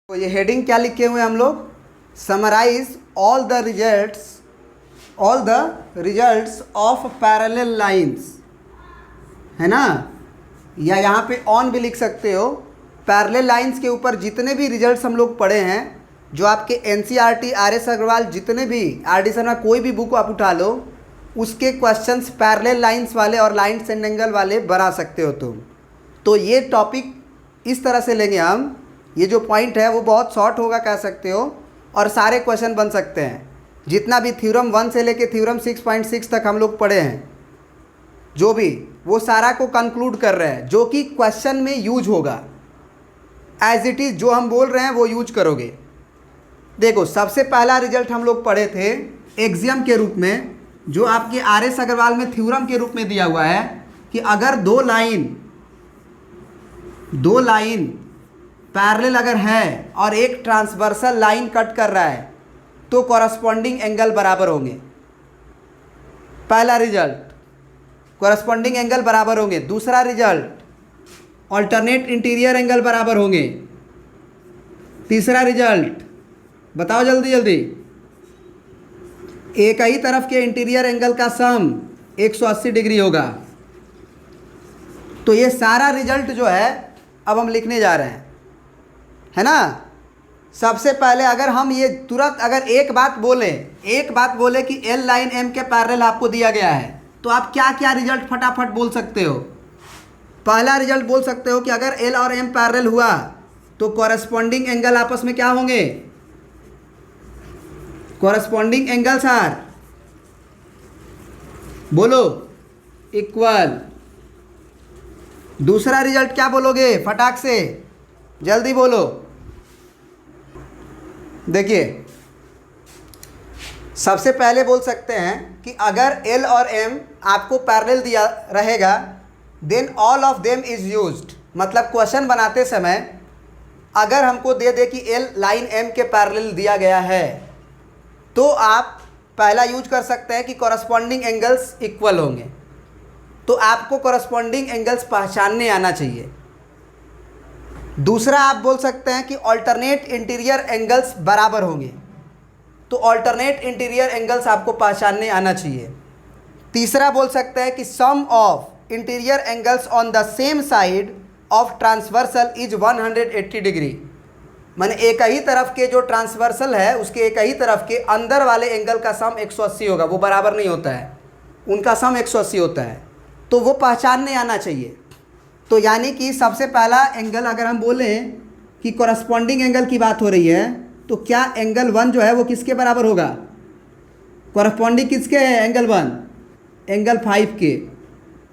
तो ये हेडिंग क्या लिखे हुए हैं हम लोग, summarise all the results of parallel lines, है ना। या यहाँ पे ऑन भी लिख सकते हो। पैरेलल लाइंस के ऊपर जितने भी रिजल्ट्स हम लोग पढ़े हैं, जो आपके एनसीईआरटी, आर.एस. अग्रवाल, जितने भी आर.डी. शर्मा, कोई भी बुक आप उठा लो, उसके क्वेश्चंस पैरेलल लाइंस वाले और लाइंस एंड एंगल वाले बना सकते हो तुम। तो ये टॉपिक इस तरह से लेंगे हम। ये जो पॉइंट है वो बहुत शॉर्ट होगा कह सकते हो, और सारे क्वेश्चन बन सकते हैं। जितना भी थ्योरम 1 से लेके थ्योरम 6.6 तक हम लोग पढ़े हैं, जो भी, वो सारा को कंक्लूड कर रहे हैं, जो कि क्वेश्चन में यूज होगा। एज इट इज़ जो हम बोल रहे हैं वो यूज करोगे। देखो, सबसे पहला रिजल्ट हम लोग पढ़े थे एक्सियम के रूप में, जो आपके आर.एस. अग्रवाल में थ्योरम के रूप में दिया हुआ है कि अगर दो लाइन पैरेलल अगर है और एक ट्रांसवर्सल लाइन कट कर रहा है तो कॉरस्पॉन्डिंग एंगल बराबर होंगे। पहला रिजल्ट, कॉरस्पॉन्डिंग एंगल बराबर होंगे। दूसरा रिजल्ट, ऑल्टरनेट इंटीरियर एंगल बराबर होंगे। तीसरा रिजल्ट, बताओ जल्दी जल्दी, एक ही तरफ के इंटीरियर एंगल का सम 180 डिग्री होगा। तो ये सारा रिजल्ट जो है अब हम लिखने जा रहे हैं, है ना। सबसे पहले अगर हम ये तुरंत अगर एक बात बोले कि एल लाइन एम के पैरेलल आपको दिया गया है, तो आप क्या क्या रिजल्ट फटाफट बोल सकते हो। पहला रिजल्ट बोल सकते हो कि अगर एल और एम पैरेलल हुआ तो कॉरस्पॉन्डिंग एंगल आपस में क्या होंगे, कॉरस्पॉन्डिंग एंगल्स आर, बोलो, इक्वल। दूसरा रिजल्ट क्या बोलोगे, फटाक से जल्दी बोलो। देखिए, सबसे पहले बोल सकते हैं कि अगर एल और एम आपको पैरेलल दिया रहेगा, then all of them is used. मतलब क्वेश्चन बनाते समय अगर हमको दे दे कि एल लाइन एम के पैरेलल दिया गया है, तो आप पहला यूज कर सकते हैं कि कॉरस्पॉन्डिंग एंगल्स इक्वल होंगे। तो आपको कॉरस्पॉन्डिंग एंगल्स पहचानने आना चाहिए। दूसरा आप बोल सकते हैं कि ऑल्टरनेट इंटीरियर एंगल्स बराबर होंगे। तो ऑल्टरनेट इंटीरियर एंगल्स आपको पहचानने आना चाहिए। तीसरा बोल सकते हैं कि sum of interior angles on the same side of transversal is 180 degree. माने एक ही तरफ के जो ट्रांसवर्सल है उसके एक ही तरफ के अंदर वाले एंगल का सम 180 होगा। वो बराबर नहीं होता है, उनका सम 180 होता है। तो वो पहचानने आना चाहिए। तो यानी कि सबसे पहला एंगल अगर हम बोलें कि कॉरस्पॉन्डिंग एंगल की बात हो रही है, तो क्या एंगल 1 जो है वो किसके बराबर होगा, कॉरस्पॉन्डिंग किसके है, एंगल 1, एंगल 5 के।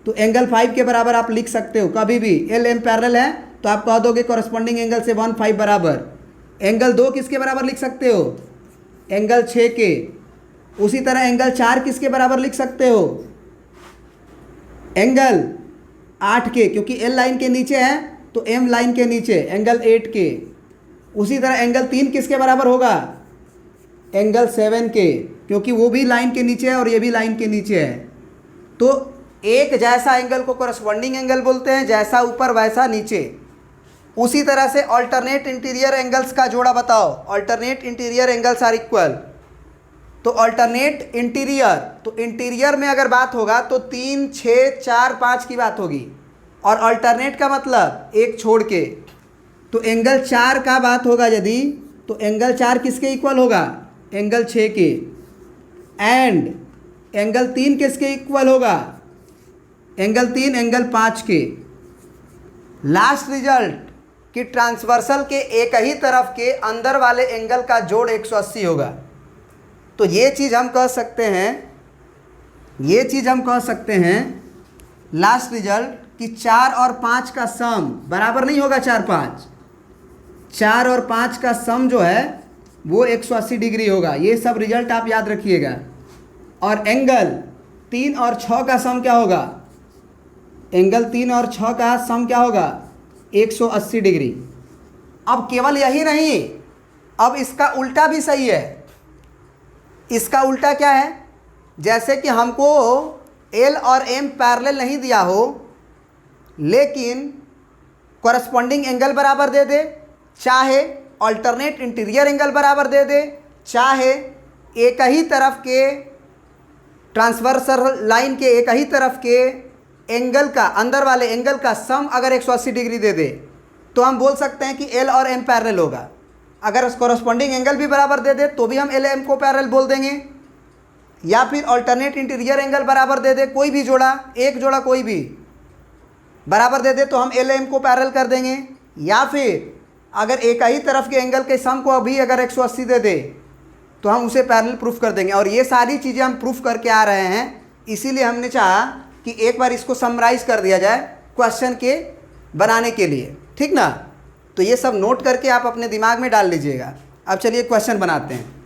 तो एंगल 5 के बराबर आप लिख सकते हो कभी भी। एल एम पैरेलल है तो आप कह दोगे कॉरस्पॉन्डिंग एंगल से 1/5 बराबर। एंगल 2 किसके बराबर लिख सकते हो, एंगल 6 के। उसी तरह एंगल 4 किसके बराबर लिख सकते हो, एंगल 8 के, क्योंकि एल लाइन के नीचे है तो एम लाइन के नीचे, एंगल 8 के। उसी तरह एंगल 3 किसके बराबर होगा, एंगल 7 के, क्योंकि वो भी लाइन के नीचे है और ये भी लाइन के नीचे है। तो एक जैसा एंगल को कॉरस्पॉन्डिंग एंगल बोलते हैं, जैसा ऊपर वैसा नीचे। उसी तरह से ऑल्टरनेट इंटीरियर एंगल्स का जोड़ा बताओ, alternate interior angles are equal. तो ऑल्टरनेट इंटीरियर, तो इंटीरियर में अगर बात होगा तो 3, 6, 4, 5 की बात होगी, और अल्टरनेट का मतलब एक छोड़ के। तो एंगल 4 का बात होगा यदि, तो एंगल 4 किसके इक्वल होगा, एंगल 6 के। एंड एंगल 3 किसके इक्वल होगा, एंगल 3 एंगल 5 के। लास्ट रिजल्ट कि ट्रांसवर्सल के एक ही तरफ के अंदर वाले एंगल का जोड़ 180 होगा। तो ये चीज़ हम कह सकते हैं, लास्ट रिजल्ट कि 4 और 5 का सम बराबर नहीं होगा। 4 और 5 का सम जो है वो 180 डिग्री होगा। ये सब रिजल्ट आप याद रखिएगा। और एंगल 3 और 6 का सम क्या होगा, एंगल 3 और 6 का सम क्या होगा, 180 डिग्री। अब केवल यही नहीं, अब इसका उल्टा भी सही है। इसका उल्टा क्या है, जैसे कि हमको एल और एम पैरेलल नहीं दिया हो, लेकिन कॉरस्पॉन्डिंग एंगल बराबर दे दे, चाहे अल्टरनेट इंटीरियर एंगल बराबर दे दे, चाहे एक ही तरफ के ट्रांसवर्सल लाइन के एक ही तरफ के एंगल का, अंदर वाले एंगल का सम अगर 180 डिग्री दे दे, तो हम बोल सकते हैं कि एल और एम पैरेलल होगा। अगर कॉरस्पॉन्डिंग एंगल भी बराबर दे दे तो भी हम एल एम को पैरेलल बोल देंगे, या फिर अल्टरनेट इंटीरियर एंगल बराबर दे दे, कोई भी जोड़ा, एक जोड़ा कोई भी बराबर दे दे तो हम एल एम को पैरेलल कर देंगे, या फिर अगर एक ही तरफ के एंगल के सम को अभी अगर 180 दे दे तो हम उसे पैरेलल प्रूफ कर देंगे। और ये सारी चीज़ें हम प्रूफ करके आ रहे हैं, इसीलिए हमने चाहा कि एक बार इसको समराइज़ कर दिया जाए क्वेश्चन के बनाने के लिए, ठीक ना। तो ये सब नोट करके आप अपने दिमाग में डाल लीजिएगा। अब चलिए क्वेश्चन बनाते हैं।